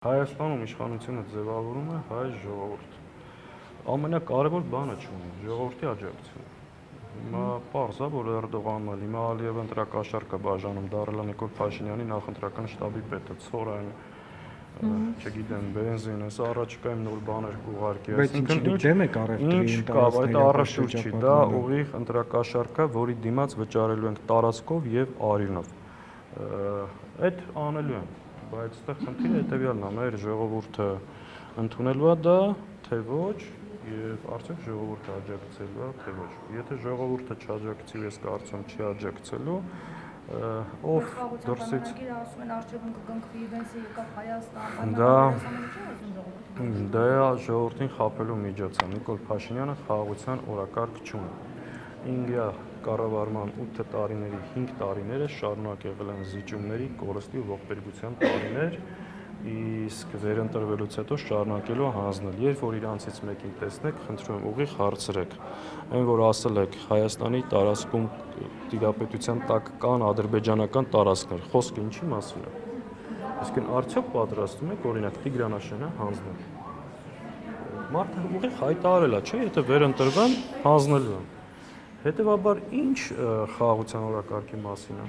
Հայաստանում իշխանությունը ձևավորում է հայ ժողովուրդ։ Ամենակարևոր բանը չունի, ժողովրդի աջակցությունը։ Հիմա պարզ է, որ Էրդողանն էլ, հիմա Ալիևը ընտրակաշառք է բաժանում, դարել է Նիկոլ Փաշինյանի նախընտրական շտաբի պետը, ցորային, չգիտեմ, բենզին, այս առաջիկայում նոր բաներ կուղարկի։ Բայց ինչի դեմ եք առևտրի այդ առաշուտ չի, դա ուղիղ ընտրակաշառք է, որի դիմաց վճարելու ենք տարածքով եւ արյունով։ Այդ անելու են, բայց այստեղ խնդիրը հետեւյալն է, մեր ժողովուրդը ընդունելու է դա, թե ոչ, եւ արդյոք ժողովուրդը աջակցելու է, թե ոչ։ Եթե ժողովուրդը չաջակցի, ես կարծում չի աջակցելու, ով դրսից ասում են արժևում կգնքվի, վենսը եկավ Հայաստան, դա ժողովրդին խաբելու միջոց է։ Նիկոլ Փաշինյանը խաղաղության օրակարգ չունի։ Ինգիա կառավարման 8 տարիների 5 տարիները շարունակ եղել են զիջումների, կորստի ու ողբերգության տարիներ, իսկ վերընտրվելուց հետո շարունակելու հանձնել։ Երբ որ իրանցից մեկին տեսնեք, խնդրում եմ ուղիղ հարցրեք։ Այն որ ասել եք Հայաստանի տարածքում տիրապետության տակ կան ադրբեջանական տարածքներ, խոսքը ինչի մասին է։ Այսինքն արդյոք պատրաստվում եք օրինակ Տիգրանաշենը հանձնել։ Մարդը ուղիղ հայտարարել է, չէ՞, եթե վերընտրվեմ, հանձնելու եմ։ Հետևաբար ինչ խաղաղության օրակարգի մասին է։